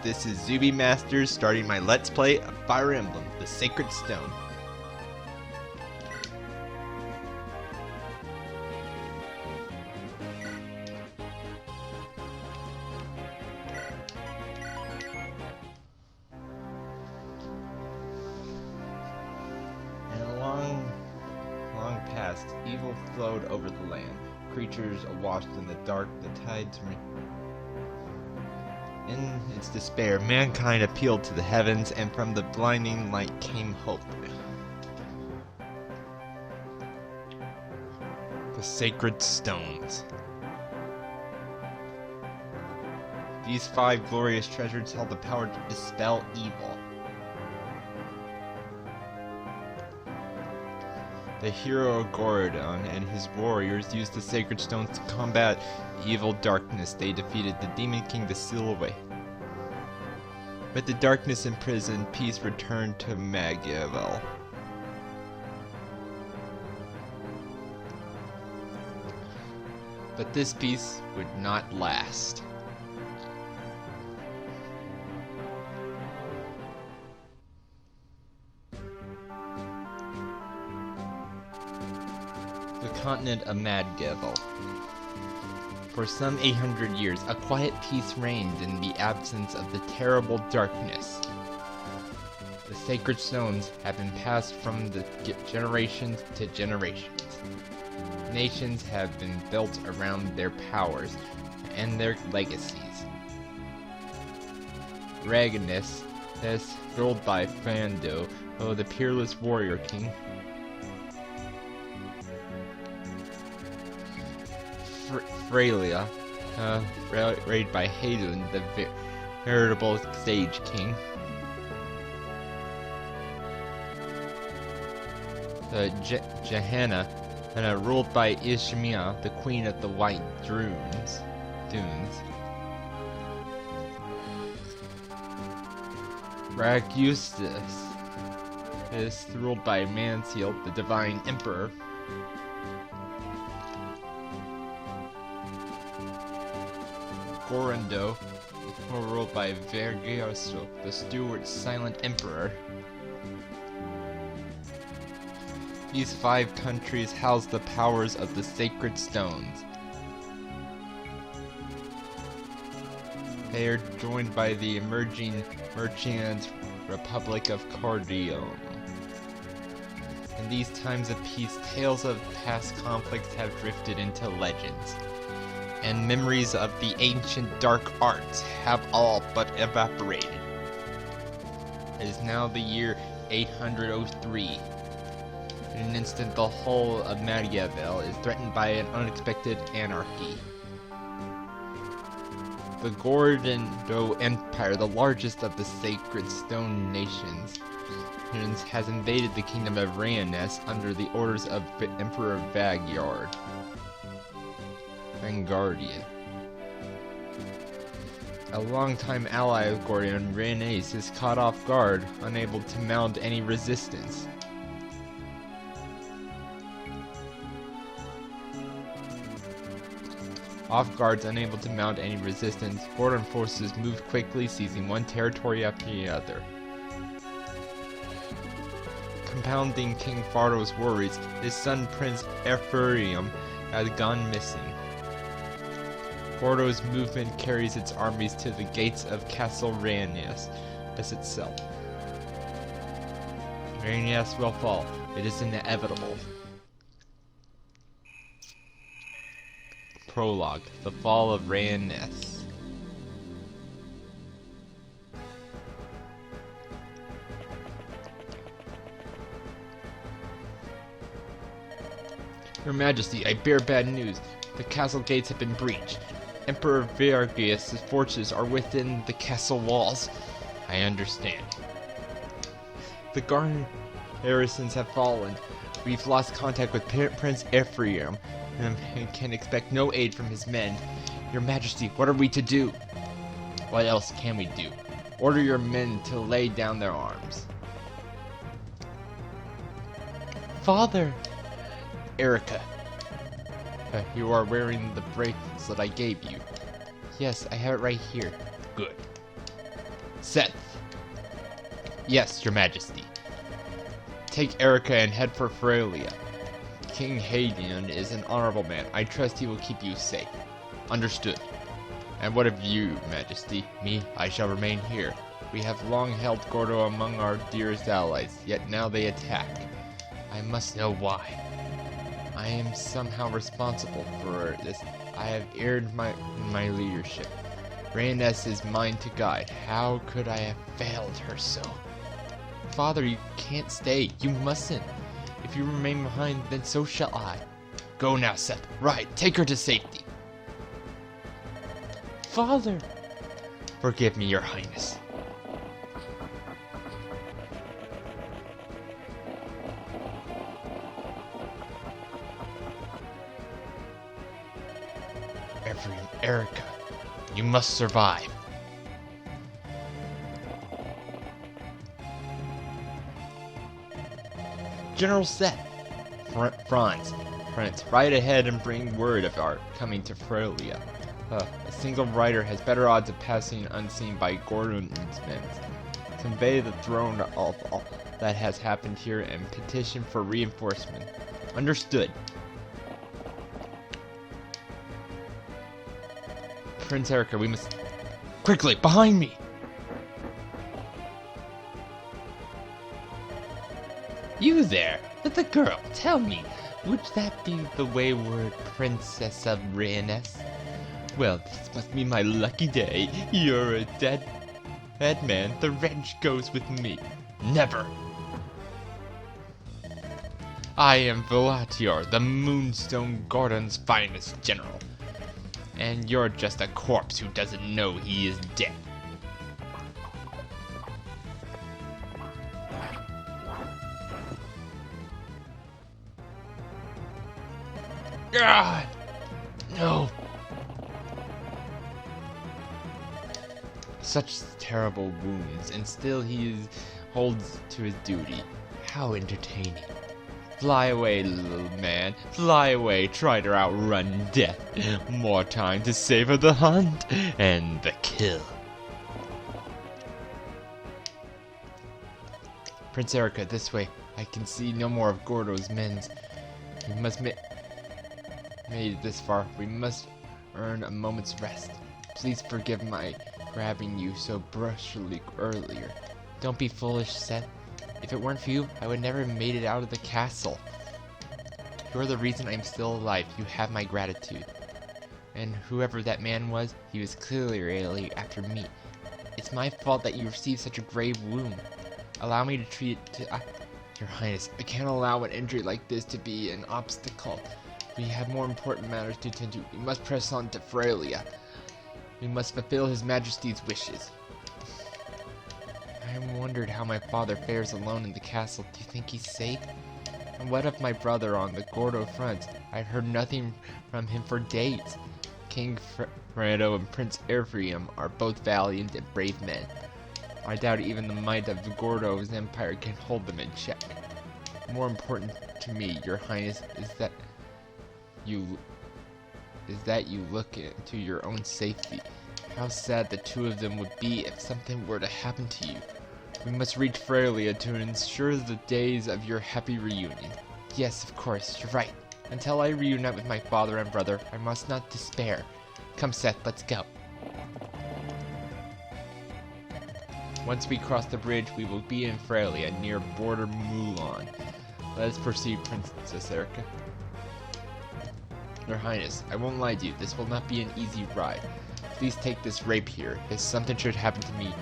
this is Zuby Masters starting my Let's Play of Fire Emblem, the Sacred Stone. In a long past, evil flowed over the land. Creatures awash in the dark, the tides... In its despair, mankind appealed to the heavens, and from the blinding light came hope. The Sacred Stones. These 5 glorious treasures held the power to dispel evil. The hero Gorodon and his warriors used the Sacred Stones to combat evil darkness. They defeated the Demon King to seal away. With the darkness imprisoned, peace returned to Magiavel. But this peace would not last. The continent of Magiavel. For some 800 years, a quiet peace reigned in the absence of the terrible darkness. The Sacred Stones have been passed from the generations to generations. Nations have been built around their powers and their legacies. Protagonist, ruled by Fando, the peerless warrior king. Freya, raised by Hayden, the veritable Sage King. The Johanna, ruled by Ishmael, the Queen of the White Dunes. Ragustus is ruled by Manseal, the Divine Emperor. Gorondo, ruled by Vergioso, the Steward Silent Emperor. These 5 countries house the powers of the Sacred Stones. They are joined by the emerging merchant Republic of Cordion. In these times of peace, tales of past conflicts have drifted into legends, and memories of the ancient dark arts have all but evaporated. It is now the year 803. In an instant, the whole of Magiavel is threatened by an unexpected anarchy. The Gorondo Empire, the largest of the Sacred Stone nations, has invaded the kingdom of Rayoness under the orders of Emperor Vanguardia. A longtime ally of Gordon, Rayoness, is caught off guard, unable to mount any resistance. Gordon forces move quickly, seizing one territory after the other. Compounding King Fardo's worries, his son Prince Ephraim has gone missing. Fardo's movement carries its armies to the gates of Castle Rayoness itself. Rayoness will fall. It is inevitable. Prologue: The Fall of Rayoness. Your Majesty, I bear bad news. The castle gates have been breached. Emperor Vargas' forces are within the castle walls. I understand. The garrisons have fallen. We've lost contact with Prince Ephraim and can expect no aid from his men. Your Majesty, what are we to do? What else can we do? Order your men to lay down their arms. Father! Erica. You are wearing the bracelet I gave you. Yes, I have it right here. Good. Seth. Yes, your majesty. Take Erica and head for Frelia. King Hadion is an honorable man. I trust he will keep you safe. Understood. And what of you, majesty? Me, I shall remain here. We have long held Gordo among our dearest allies, yet now they attack. I must know why. I am somehow responsible for this. I have erred my leadership. Rhaenys is mine to guide. How could I have failed her so? Father, you can't stay. You mustn't. If you remain behind, then so shall I. Go now, Seth. Ride. Take her to safety. Father! Forgive me, your highness. Erica, you must survive. General Seth. Franz, ride ahead and bring word of our coming to Frelia. A single rider has better odds of passing unseen by Gordon's men. Convey the throne of all that has happened here and petition for reinforcement. Understood. Prince Erica, we must... Quickly, behind me! You there, with the girl, tell me, would that be the wayward Princess of Rhaenys? Well, this must be my lucky day. You're a dead man. The wrench goes with me. Never! I am Velatior, the Moonstone Gordon's finest general. And you're just a corpse who doesn't know he is dead. God! No! Such terrible wounds, and still he holds to his duty. How entertaining. Fly away, little man. Fly away. Try to outrun death. More time to savor the hunt and the kill. Prince Erica, this way. I can see no more of Gordo's men. We must made it this far. We must earn a moment's rest. Please forgive my grabbing you so brusquely earlier. Don't be foolish, Seth. If it weren't for you, I would never have made it out of the castle. You're the reason I'm still alive. You have my gratitude. And whoever that man was, he was clearly after me. It's my fault that you received such a grave wound. Allow me to treat it to... Your Highness, I can't allow an injury like this to be an obstacle. We have more important matters to attend to. We must press on to Frelia. We must fulfill His Majesty's wishes. I wondered how my father fares alone in the castle. Do you think he's safe? And what of my brother on the Gordo front? I've heard nothing from him for days. King Fernando and Prince Ephraim are both valiant and brave men. I doubt even the might of the Gordo's empire can hold them in check. More important to me, Your Highness, is that you look to your own safety. How sad the two of them would be if something were to happen to you. We must reach Frelia to ensure the days of your happy reunion. Yes, of course, you're right. Until I reunite with my father and brother, I must not despair. Come, Seth, let's go. Once we cross the bridge, we will be in Frelia, near border Mulan. Let us proceed, Princess Erica. Your Highness, I won't lie to you, this will not be an easy ride. Please take this rapier. If something should happen to me,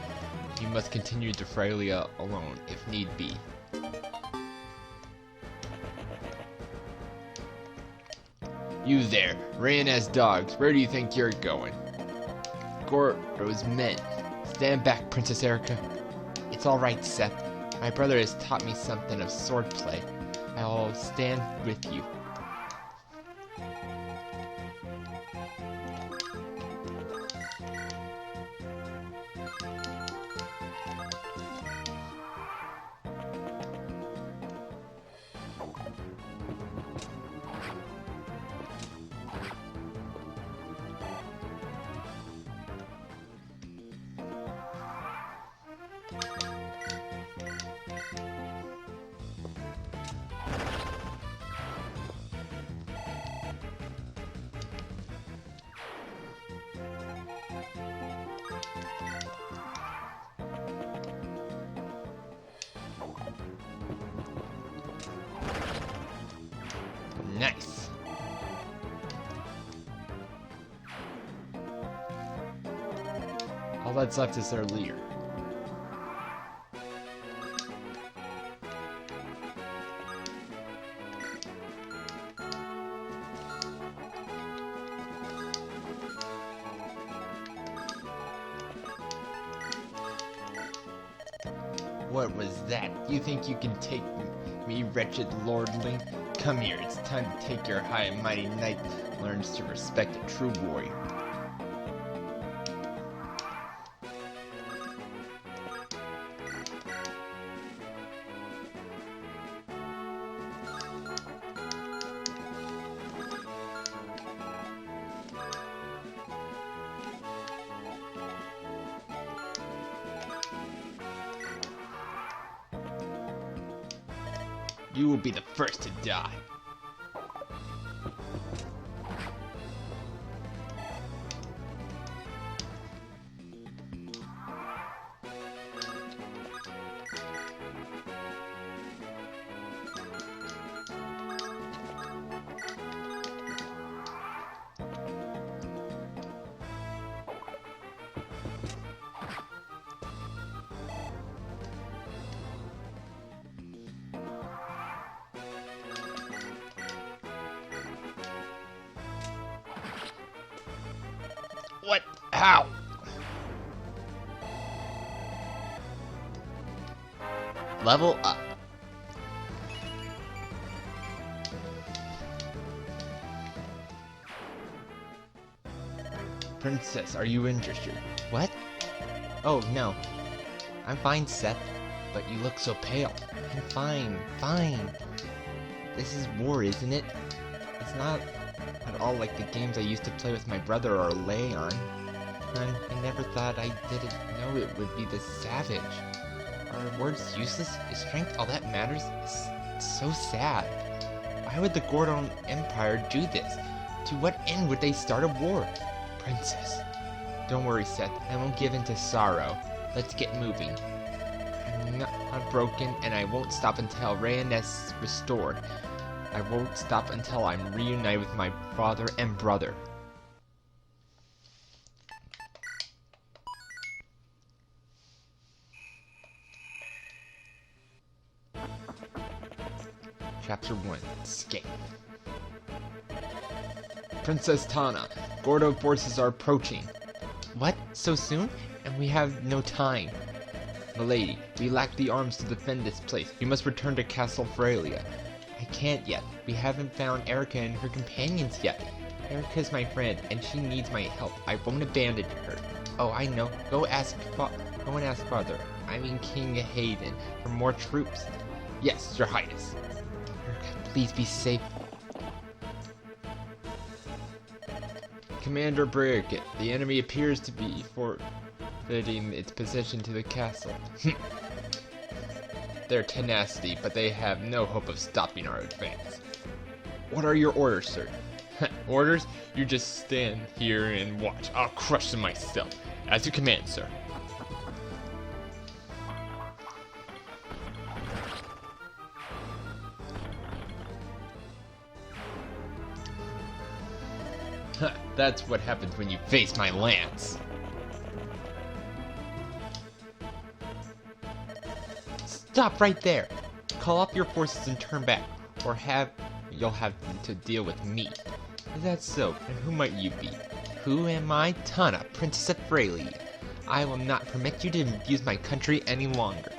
you must continue to Frelia alone, if need be. You there, Rhaenys dogs, where do you think you're going? Gordo's men. Stand back, Princess Erica. It's all right, Seth. My brother has taught me something of swordplay. I'll stand with you. What's left is their leader. What was that? You think you can take me, wretched lordling? Come here, it's time to take your high and mighty knight learns to respect a true warrior. You will be the first to die. What? How? Level up. Princess, are you interested? What? Oh, no. I'm fine, Seth. But you look so pale. I'm fine, fine. This is war, isn't it? It's not at all like the games I used to play with my brother or Leon. I never thought I didn't know it would be this savage. Are words useless? Is strength all that matters? It's so sad. Why would the Gordon Empire do this? To what end would they start a war? Princess. Don't worry, Seth. I won't give in to sorrow. Let's get moving. I'm not broken, and I won't stop until Rayoness is restored. I won't stop until I'm reunited with my father and brother. Chapter 1. Escape. Princess Tana, Gordo forces are approaching. What? So soon? And we have no time. Milady, we lack the arms to defend this place. You must return to Castle Frelia. I can't yet. We haven't found Erica and her companions yet. Erica's my friend, and she needs my help. I won't abandon her. Oh, I know. Go and ask Father. I mean King Hayden, for more troops. Yes, Your Highness. Erica, please be safe. Commander Brickett, the enemy appears to be forfeiting its position to the castle. Their tenacity, but they have no hope of stopping our advance. What are your orders, sir? Orders? You just stand here and watch. I'll crush them myself. As you command, sir. That's what happens when you face my lance. Stop right there! Call up your forces and turn back, or you'll have to deal with me. Is that so? And who might you be? Who am I? Tana, Princess of Frelia. I will not permit you to abuse my country any longer.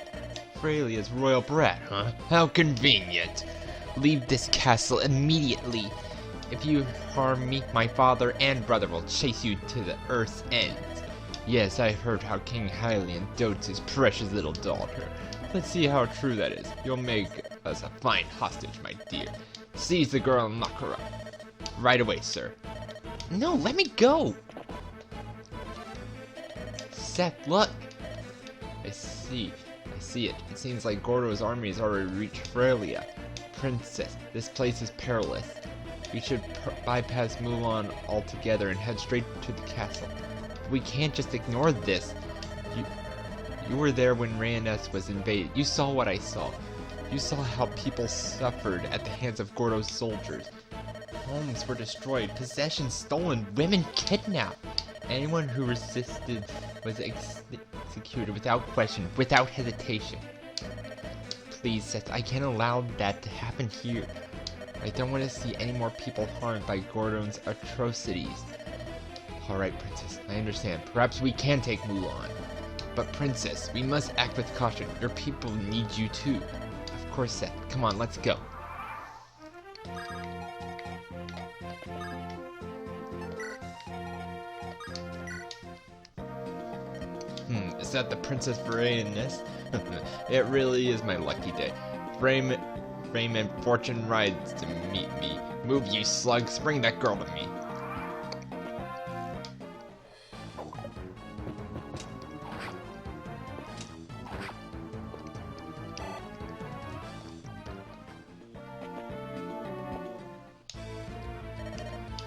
Frelia's royal brat, huh? How convenient! Leave this castle immediately. If you harm me, my father and brother will chase you to the earth's ends. Yes, I've heard how King Hylian dotes his precious little daughter. Let's see how true that is. You'll make us a fine hostage, my dear. Seize the girl and lock her up. Right away, sir. No, let me go! Seth, look! I see it. It seems like Gordo's army has already reached Frelia. Princess, this place is perilous. We should bypass Mulan altogether and head straight to the castle. We can't just ignore this. You were there when Rayoness was invaded. You saw what I saw. You saw how people suffered at the hands of Gordo's soldiers. Homes were destroyed, possessions stolen, women kidnapped. Anyone who resisted was executed without question, without hesitation. Please, Seth, I can't allow that to happen here. I don't want to see any more people harmed by Gordon's atrocities. Alright, Princess, I understand. Perhaps we can take Mulan. But Princess, we must act with caution. Your people need you too. Of course, Seth. Come on, let's go. Is that the Princess Protagonist? It really is my lucky day. Frame and Fortune rides to meet me. Move, you slugs. Bring that girl to me.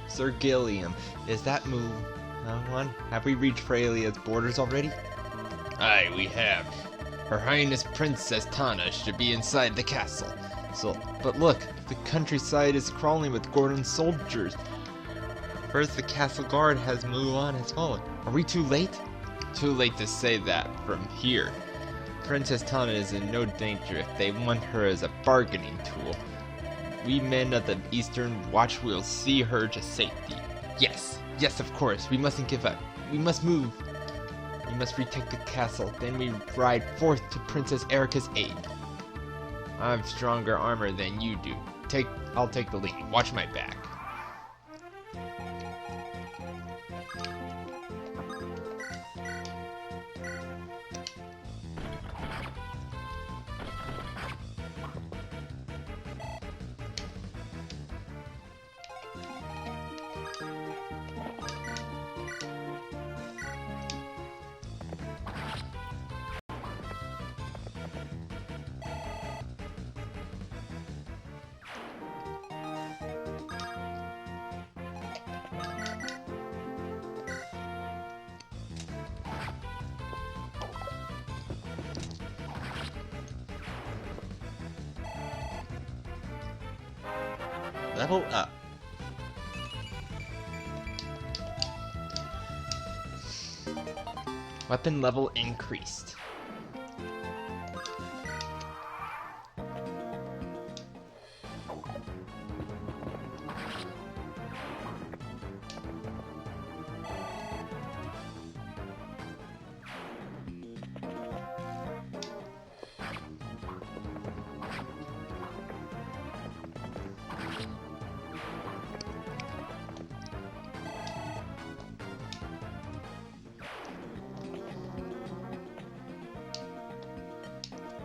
Sir Gilliam, is that Mulan? Have we reached Fralia's borders already? Aye, we have. Her Highness Princess Tana should be inside the castle. But look, the countryside is crawling with Gordon's soldiers. First, the castle guard has Mulan as well. Are we too late? Too late to say that from here. Princess Tana is in no danger if they want her as a bargaining tool. We men of the Eastern Watch will see her to safety. Yes, of course, we mustn't give up. We must move. We must retake the castle, then we ride forth to Princess Erika's aid. I've stronger armor than you do. I'll take the lead. Watch my back. Level up. Weapon level increased.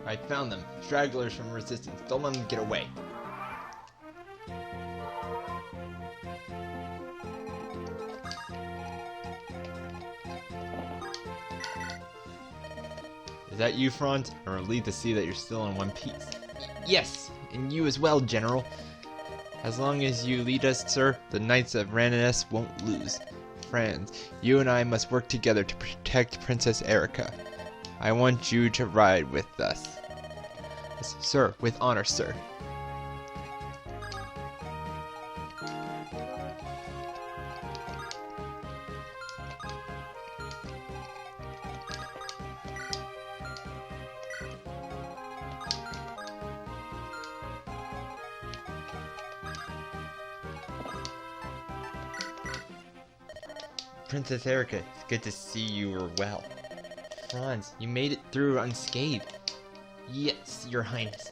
I found them. Stragglers from resistance. Don't let them get away. Is that you, Franz? I'm relieved to see that you're still in one piece. Yes, and you as well, General. As long as you lead us, sir, the Knights of Rananess won't lose. Franz, you and I must work together to protect Princess Erika. I want you to ride with us. Yes, sir, with honor, sir. Princess Erika, it's good to see you were well. Franz, you made it through unscathed. Yes, Your Highness.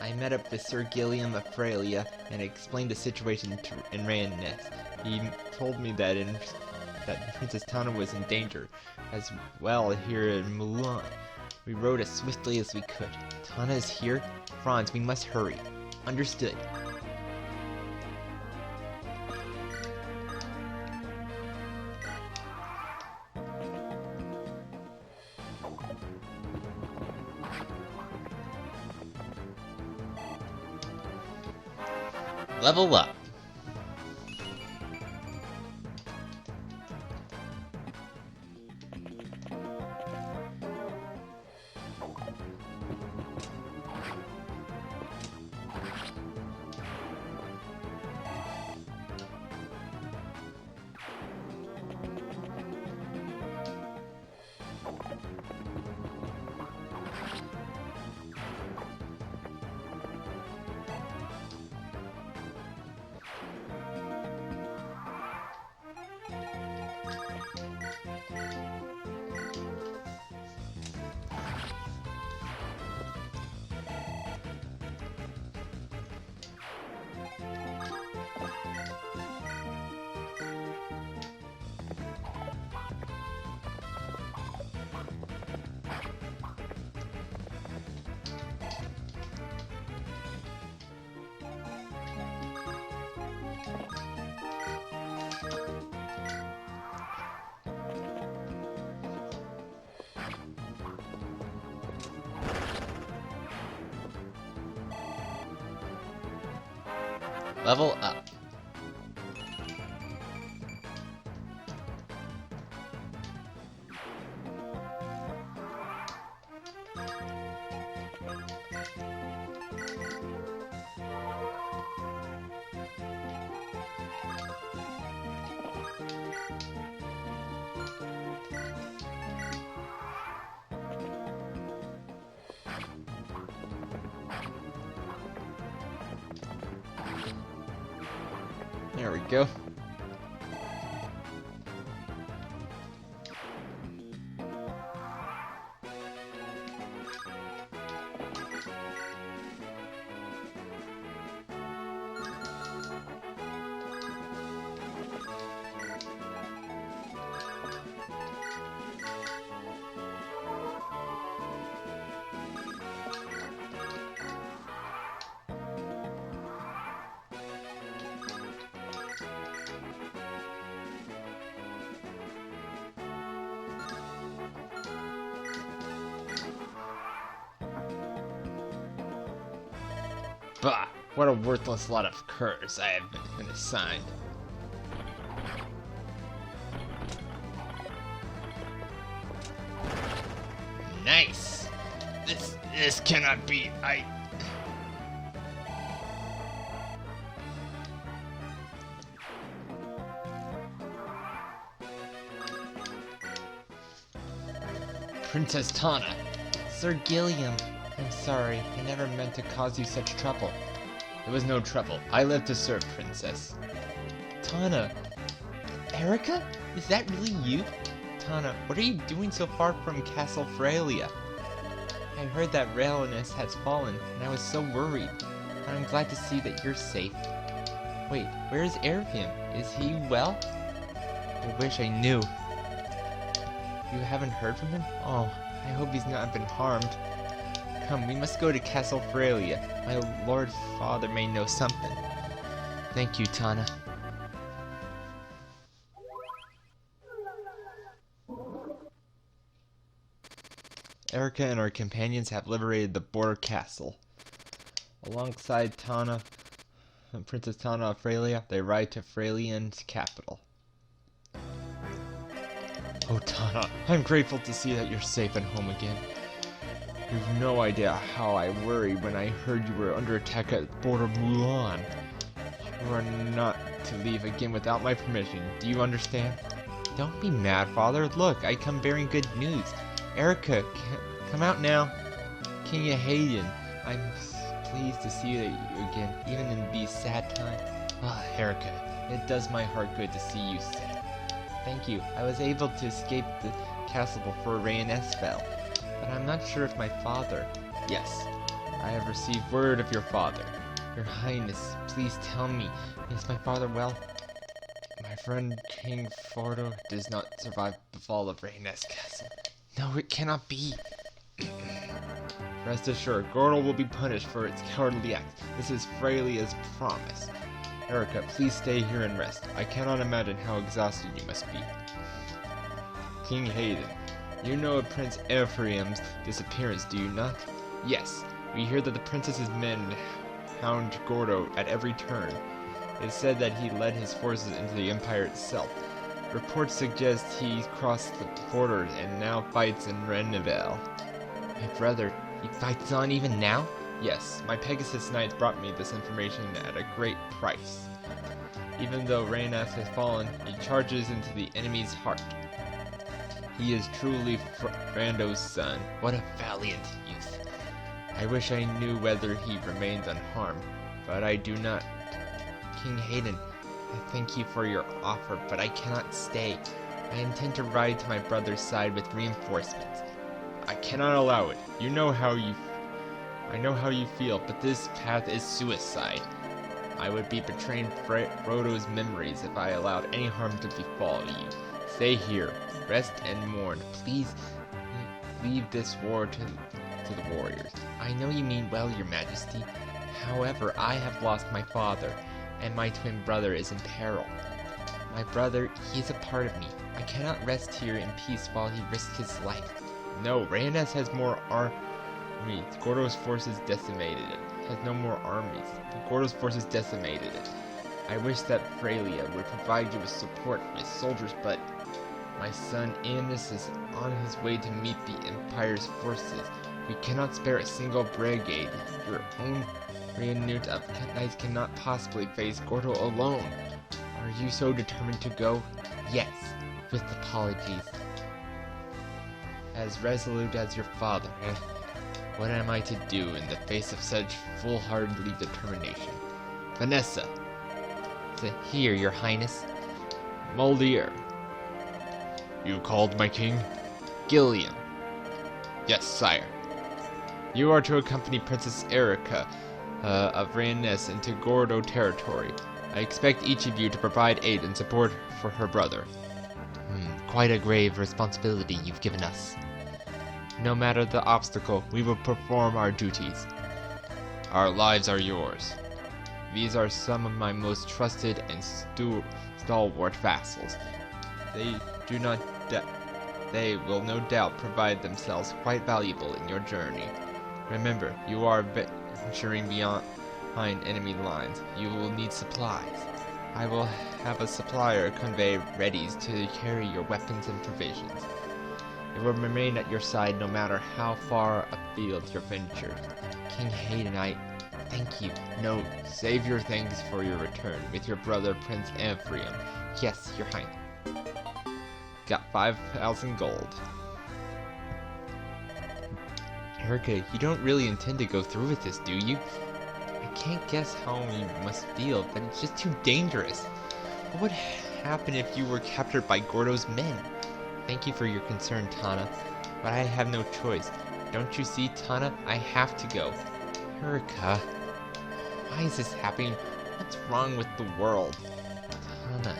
I met up with Sir Gilliam of Fralia and explained the situation in Rananess. He told me that Princess Tana was in danger, as well here in Mulan. We rode as swiftly as we could. Tana is here? Franz, we must hurry. Understood. Level up. Level up. There we go. Bah! What a worthless lot of curs I have been assigned. Nice! This cannot be. Princess Tana. Sir Gilliam. I'm sorry, I never meant to cause you such trouble. It was no trouble. I live to serve, Princess. Tana. Erica? Is that really you? Tana, what are you doing so far from Castle Frelia? I heard that Raelinus has fallen, and I was so worried. But I'm glad to see that you're safe. Wait, where is Ervim? Is he well? I wish I knew. You haven't heard from him? Oh, I hope he's not been harmed. Come, we must go to Castle Frelia. My lord father may know something. Thank you, Tana. Erica and her companions have liberated the border castle. Alongside Tana, Princess Tana of Frelia, they ride to Frelian's capital. Oh, Tana, I'm grateful to see that you're safe and home again. You've no idea how I worried when I heard you were under attack at the border of Mulan. You are not to leave again without my permission. Do you understand? Don't be mad, Father. Look, I come bearing good news. Erica, come out now. King Hayden, I'm pleased to see you again, even in these sad times. Ah, Erica, it does my heart good to see you safe. Thank you. I was able to escape the castle before Raelinus fell. But I'm not sure if my father... Yes, I have received word of your father. Your Highness, please tell me, is my father well? My friend King Fordo does not survive the fall of Raelinus Castle. No, it cannot be. Rest assured, Gordo will be punished for its cowardly act. This is Frelia's promise. Erica, please stay here and rest. I cannot imagine how exhausted you must be. King Hayden. You know of Prince Ephraim's disappearance, do you not? Yes. We hear that the princess's men hound Gordo at every turn. It is said that he led his forces into the Empire itself. Reports suggest he crossed the border and now fights in Renneval. My brother, he fights on even now? Yes, my Pegasus Knights brought me this information at a great price. Even though Raelinus has fallen, he charges into the enemy's heart. He is truly Brando's son. What a valiant youth. I wish I knew whether he remains unharmed, but I do not. King Hayden, I thank you for your offer, but I cannot stay. I intend to ride to my brother's side with reinforcements. I cannot allow it. I know how you feel, but this path is suicide. I would be betraying Frodo's memories if I allowed any harm to befall you. Stay here, rest and mourn. Please leave this war to the warriors. I know you mean well, your majesty. However, I have lost my father, and my twin brother is in peril. My brother, he is a part of me. I cannot rest here in peace while he risks his life. No, Raelinus has more army. Gordo's forces decimated it. has no more armies. Gordo's forces decimated it. I wish that Frelia would provide you with support, my soldiers, but my son Anus is on his way to meet the Empire's forces. We cannot spare a single brigade. Your own reunit of knights cannot possibly face Gordo alone. Are you so determined to go? Yes, with apologies. As resolute as your father, eh? What am I to do in the face of such foolhardy determination? Vanessa! Here, your highness. Moldier. You called, my king? Gillian. Yes, sire. You are to accompany Princess Erica of Raynes into Gordo territory. I expect each of you to provide aid and support for her brother. Quite a grave responsibility you've given us. No matter the obstacle, we will perform our duties. Our lives are yours. These are some of my most trusted and stalwart vassals. They will no doubt provide themselves quite valuable in your journey. Remember, you are venturing behind enemy lines. You will need supplies. I will have a supplier convey readies to carry your weapons and provisions. It will remain at your side no matter how far afield your ventures. King Hayden, I thank you. No, save your thanks for your return with your brother Prince Ephraim. Yes, your highness. Got 5,000 gold. Erica, you don't really intend to go through with this, do you? I can't guess how you must feel, but it's just too dangerous. What would happen if you were captured by Gordo's men? Thank you for your concern, Tana, but I have no choice. Don't you see, Tana? I have to go. Erica, why is this happening? What's wrong with the world? Tana,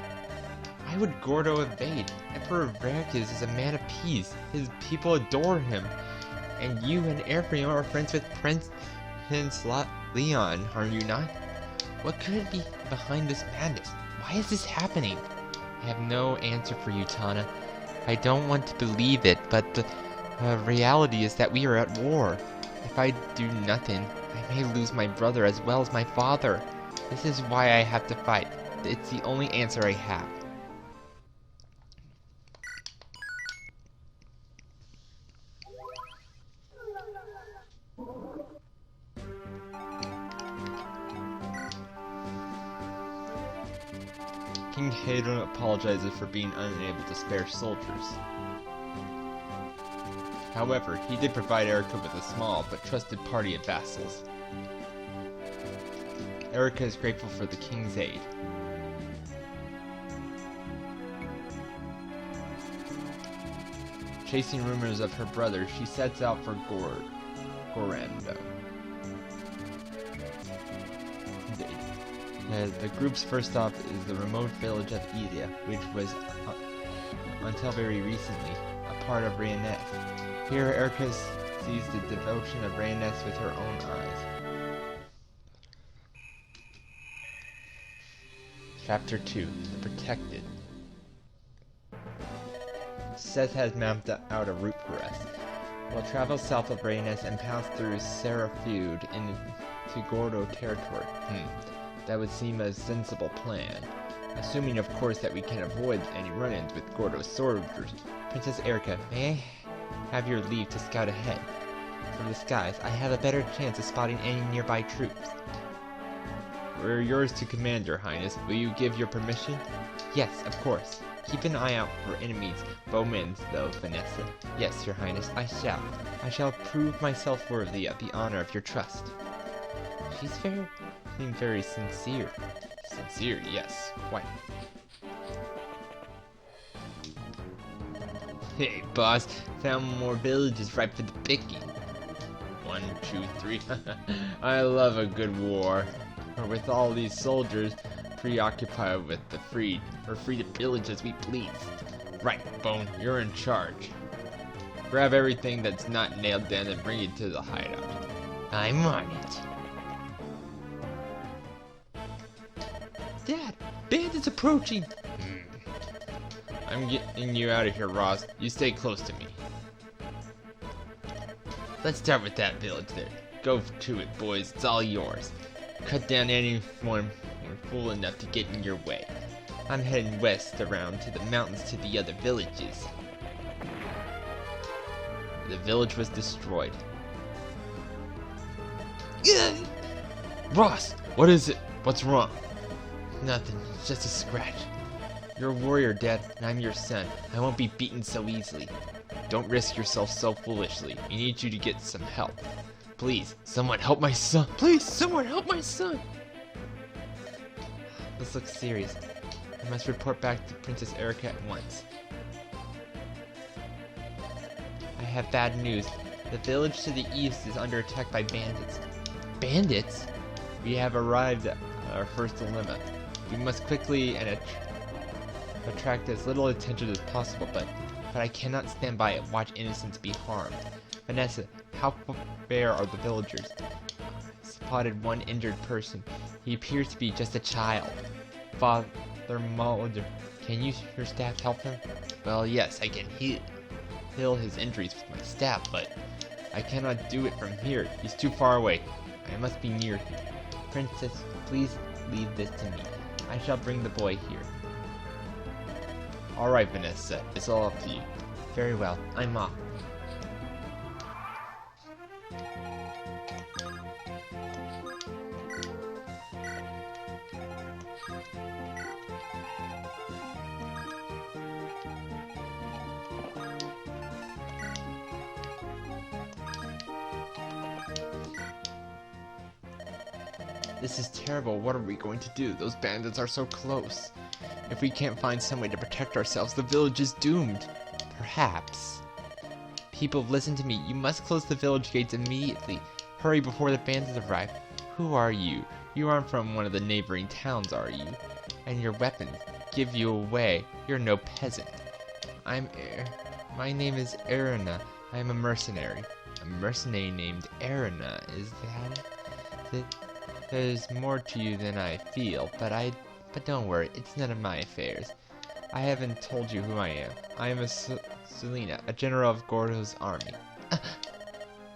why would Gordo evade? Emperor Veracruz is a man of peace. His people adore him. And you and Ephraim are friends with Prince Leon, are you not? What could be behind this madness? Why is this happening? I have no answer for you, Tana. I don't want to believe it, but the reality is that we are at war. If I do nothing, I may lose my brother as well as my father. This is why I have to fight. It's the only answer I have. King Hayden apologizes for being unable to spare soldiers. However, he did provide Erica with a small but trusted party of vassals. Erica is grateful for the king's aid. Chasing rumors of her brother, she sets out for Gorando. The group's first stop is the remote village of Ilia, which was, until very recently, a part of Raynes. Here, Erica sees the devotion of Raynes with her own eyes. Chapter 2, The Protected. Seth has mapped out a route for us. We'll travel south of Raynes and pass through Serafeud into Gordo territory. That would seem a sensible plan. Assuming, of course, that we can avoid any run-ins with Gordo's soldiers. Princess Erica, may I have your leave to scout ahead? From the skies, I have a better chance of spotting any nearby troops. We're yours to command, your highness. Will you give your permission? Yes, of course. Keep an eye out for enemies, bowmen, though, Vanessa. Yes, your highness, I shall. I shall prove myself worthy of the honor of your trust. She's seemed very sincere. Sincere, yes, quite. Hey, boss, found more villages ripe for the picking. 1, 2, 3. I love a good war. Or with all these soldiers preoccupied with the free to pillage as we please. Right, Bone, you're in charge. Grab everything that's not nailed down and bring it to the hideout. I'm on it. Dad, bandits approaching! I'm getting you out of here, Ross. You stay close to me. Let's start with that village there. Go to it, boys. It's all yours. Cut down anyone fool enough to get in your way. I'm heading west around to the mountains to the other villages. The village was destroyed. Ross, what is it? What's wrong? Nothing, it's just a scratch. You're a warrior, Dad, and I'm your son. I won't be beaten so easily. Don't risk yourself so foolishly. We need you to get some help. Please, someone help my son. Please, someone help my son. This looks serious. I must report back to Princess Erica at once. I have bad news. The village to the east is under attack by bandits. Bandits? We have arrived at our first dilemma. We must quickly and attract as little attention as possible, but I cannot stand by and watch innocents be harmed. Vanessa, how fair are the villagers? I spotted one injured person. He appears to be just a child. Father Mulder, can your staff help him? Well, yes, I can heal his injuries with my staff, but I cannot do it from here. He's too far away. I must be near him. Princess, please leave this to me. I shall bring the boy here. Alright, Vanessa, it's all up to you. Very well, I'm off. This is terrible. What are we going to do? Those bandits are so close. If we can't find some way to protect ourselves, the village is doomed. Perhaps. People, listen to me. You must close the village gates immediately. Hurry before the bandits arrive. Who are you? You aren't from one of the neighboring towns, are you? And your weapons give you away. You're no peasant. My name is Erina. I am a mercenary. A mercenary named Erina, is that it? There's more to you than I feel, but don't worry, it's none of my affairs. I haven't told you who I am. I am Selena, a general of Gordo's army.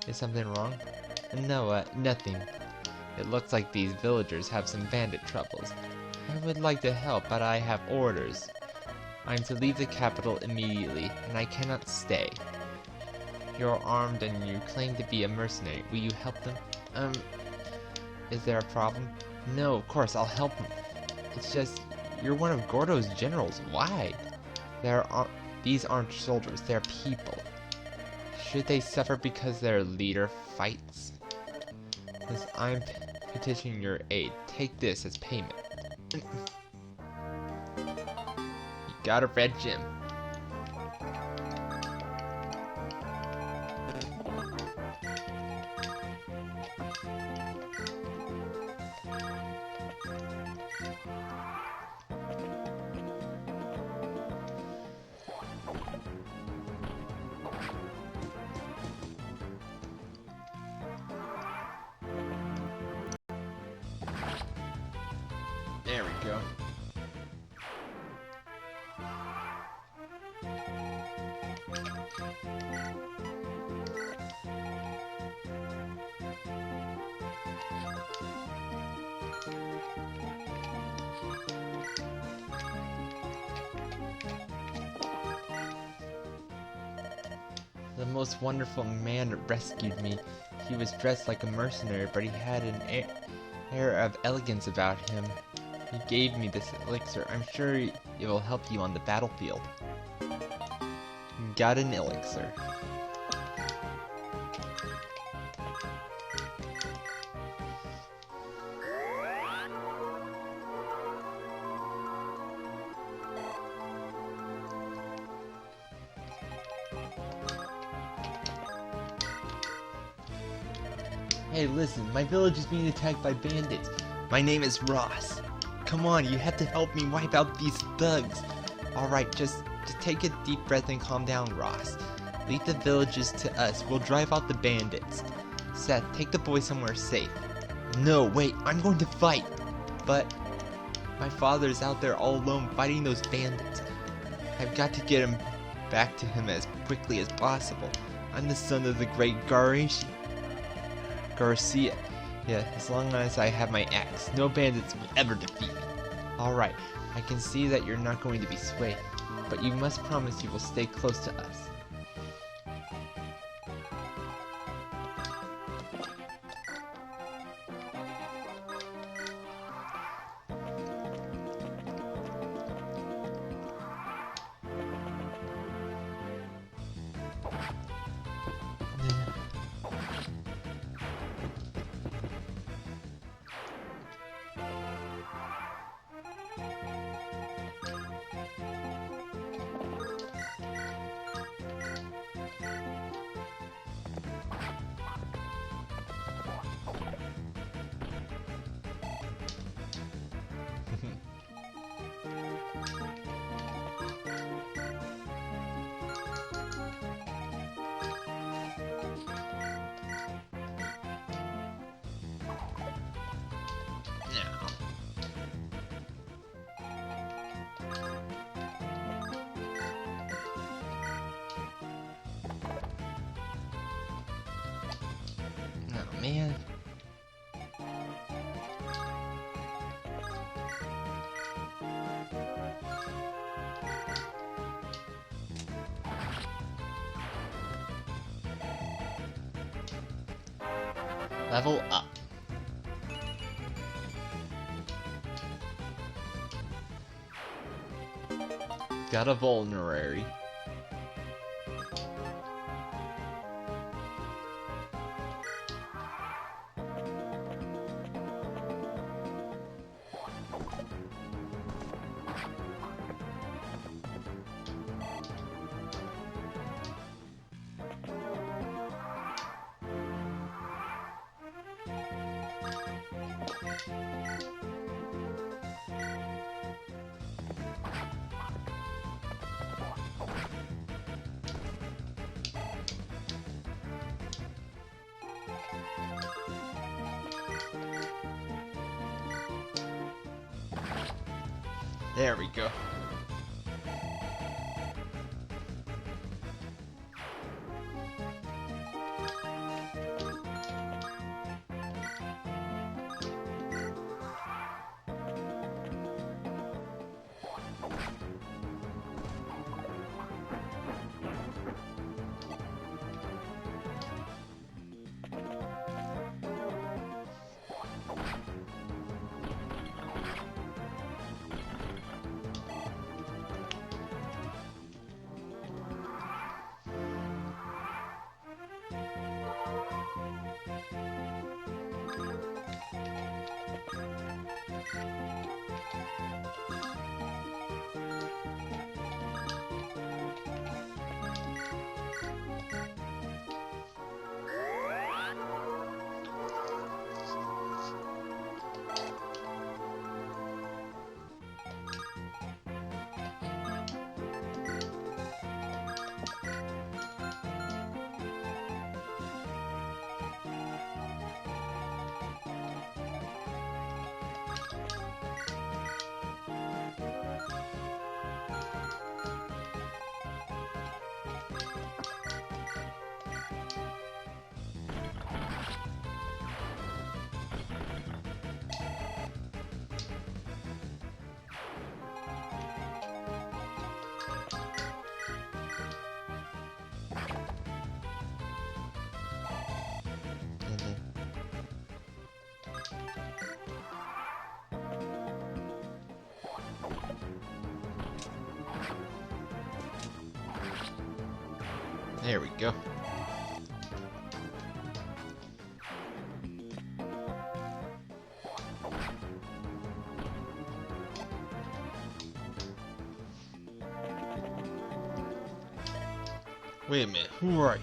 Is something wrong? No, nothing. It looks like these villagers have some bandit troubles. I would like to help, but I have orders. I'm to leave the capital immediately, and I cannot stay. You're armed and you claim to be a mercenary. Will you help them? Is there a problem? No, of course, I'll help them. It's just, you're one of Gordo's generals. Why? These aren't soldiers, they're people. Should they suffer because their leader fights? Because I'm petitioning your aid. Take this as payment. You got a red gem. There we go. The most wonderful man rescued me. He was dressed like a mercenary, but he had an air of elegance about him. He gave me this elixir. I'm sure it will help you on the battlefield. Got an elixir. Hey, listen, my village is being attacked by bandits. My name is Ross. Come on, you have to help me wipe out these thugs. Alright, just take a deep breath and calm down, Ross. Leave the villages to us. We'll drive out the bandits. Seth, take the boy somewhere safe. No, wait, I'm going to fight. But my father's out there all alone fighting those bandits. I've got to get him back to him as quickly as possible. I'm the son of the great Garishi. Garcia. Yeah, as long as I have my axe, no bandits will ever defeat me. Alright, I can see that you're not going to be swayed, but you must promise you will stay close to us. Oh man. Level up. Got a vulnerary. There we go. There we go. Wait a minute, who are you?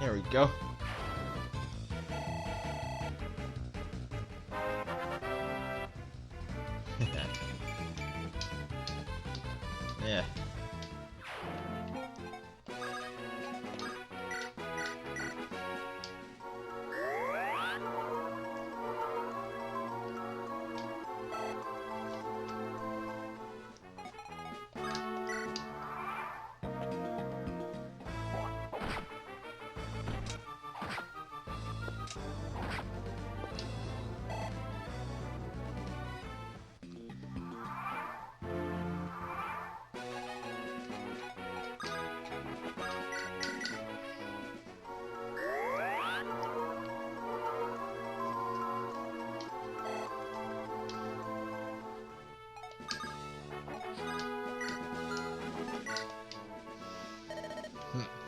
There we go. Yeah.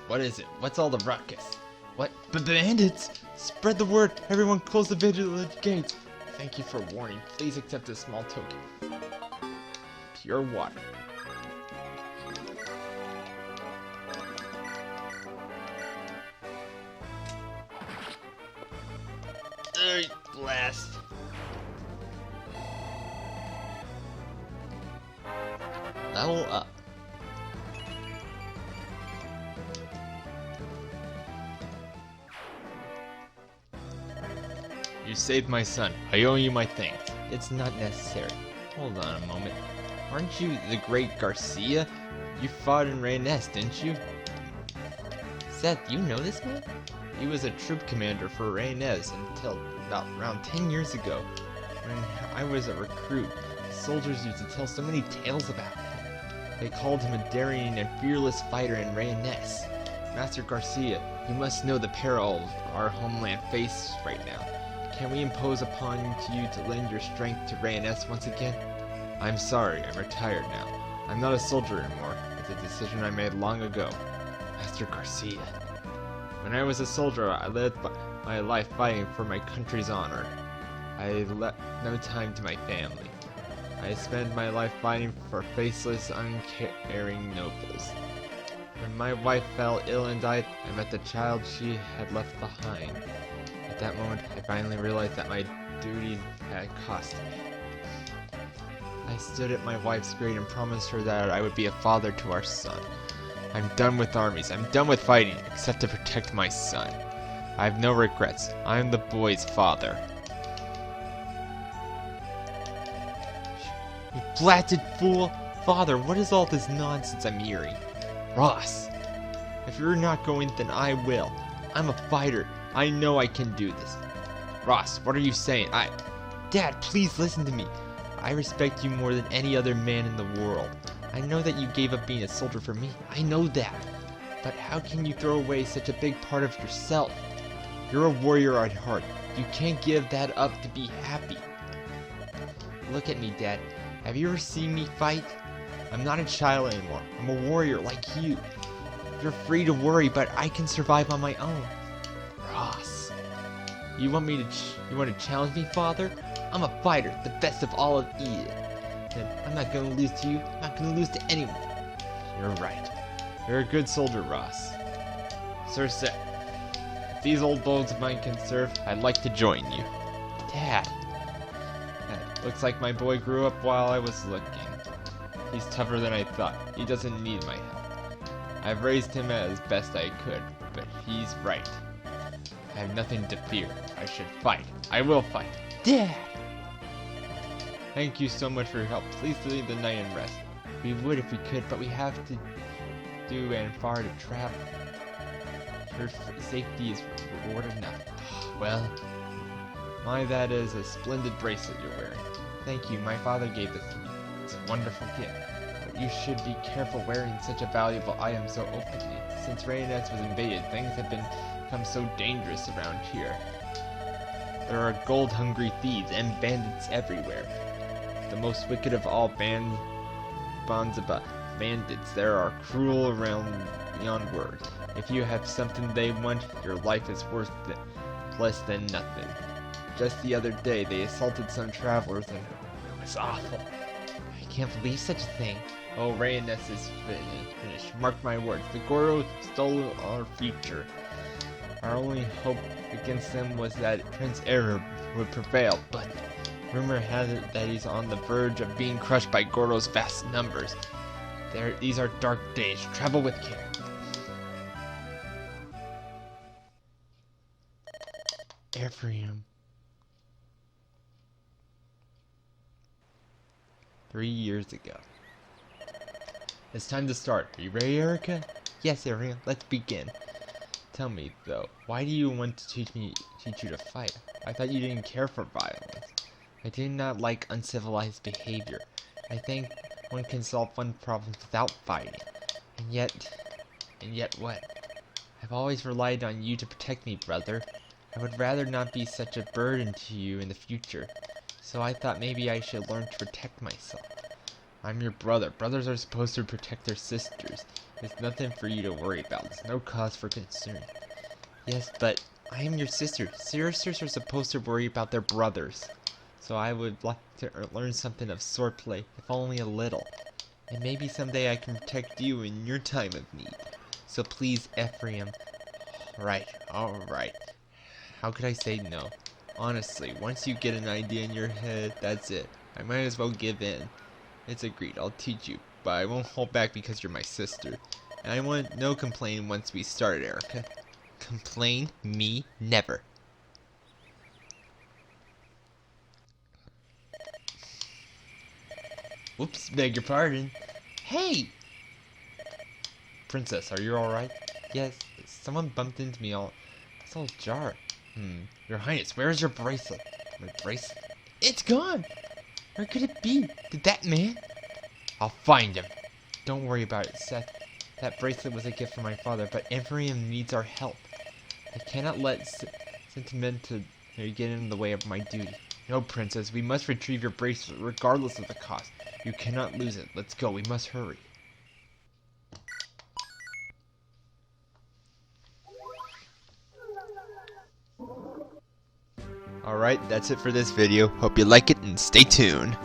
What is it? What's all the ruckus? What? Bandits! Spread the word! Everyone close the village gates! Thank you for warning. Please accept this small token. Pure water. Blast. Level up. You saved my son. I owe you my thanks. It's not necessary. Hold on a moment. Aren't you the great Garcia? You fought in Reynes, didn't you? Seth, you know this man? He was a troop commander for Reynes until about around 10 years ago. When I was a recruit, soldiers used to tell so many tales about him. They called him a daring and fearless fighter in Reynes. Master Garcia, you must know the peril our homeland faces right now. Can we impose upon you to lend your strength to Reynes once again? I'm sorry, I'm retired now. I'm not a soldier anymore. It's a decision I made long ago. Master Garcia. When I was a soldier, I lived my life fighting for my country's honor. I left no time to my family. I spent my life fighting for faceless, uncaring nobles. When my wife fell ill and died, I met the child she had left behind. At that moment, I finally realized that my duty had cost me. I stood at my wife's grave and promised her that I would be a father to our son. I'm done with armies. I'm done with fighting, except to protect my son. I have no regrets. I'm the boy's father. You blasted fool! Father, what is all this nonsense I'm hearing? Ross! If you're not going, then I will. I'm a fighter. I know I can do this. Ross, what are you saying? Dad, please listen to me. I respect you more than any other man in the world. I know that you gave up being a soldier for me. I know that. But how can you throw away such a big part of yourself? You're a warrior at heart. You can't give that up to be happy. Look at me, Dad. Have you ever seen me fight? I'm not a child anymore. I'm a warrior like you. You're free to worry, but I can survive on my own. Ross. You want to challenge me, Father? I'm a fighter, the best of all of Eden. And I'm not gonna lose to you. I'm not gonna lose to anyone. You're right. You're a good soldier, Ross. Sir Seth, if these old bones of mine can serve, I'd like to join you. Dad. Looks like my boy grew up while I was looking. He's tougher than I thought. He doesn't need my help. I've raised him as best I could, but he's right. I have nothing to fear. I should fight. I will fight. Dad! Thank you so much for your help. Please leave the night and rest. We would if we could, but we have to do and far to travel. Your safety is reward enough. Well, that is a splendid bracelet you're wearing. Thank you. My father gave this to me. It's a wonderful gift. But you should be careful wearing such a valuable item so openly. Since Reynes was invaded, things have become so dangerous around here. There are gold-hungry thieves and bandits everywhere. The most wicked of all bandits. There are cruel around beyond words. If you have something they want, your life is worth less than nothing. Just the other day, they assaulted some travelers and it was awful. I can't believe such a thing. Oh, Reynes is finished. Mark my words. The Goro stole our future. Our only hope against them was that Prince Error would prevail, but rumor has it that he's on the verge of being crushed by Gordo's vast numbers. These are dark days. Travel with care. Ephraim. 3 years ago. It's time to start. Are you ready, Erica? Yes, Ephraim. Let's begin. Tell me, though, why do you want to teach you to fight? I thought you didn't care for violence. I do not like uncivilized behavior. I think one can solve one problem without fighting. And yet what? I've always relied on you to protect me, brother. I would rather not be such a burden to you in the future. So I thought maybe I should learn to protect myself. I'm your brother. Brothers are supposed to protect their sisters. There's nothing for you to worry about. There's no cause for concern. Yes, but I am your sister. Sisters are supposed to worry about their brothers. So I would like to learn something of swordplay, if only a little. And maybe someday I can protect you in your time of need. So please, Ephraim. Alright. How could I say no? Honestly, once you get an idea in your head, that's it. I might as well give in. It's agreed, I'll teach you, but I won't hold back because you're my sister. And I want no complaint once we start, Erica. Complain? Me? Never. Whoops, beg your pardon. Hey! Princess, are you alright? Yes, someone bumped into me it's all jarred. Your Highness, where is your bracelet? My bracelet? It's gone! Where could it be? Did that man? I'll find him. Don't worry about it, Seth. That bracelet was a gift from my father, but Ephraim needs our help. I cannot let sentimental get in the way of my duty. No, Princess, we must retrieve your bracelet, regardless of the cost. You cannot lose it. Let's go. We must hurry. Alright, that's it for this video. Hope you like it and stay tuned.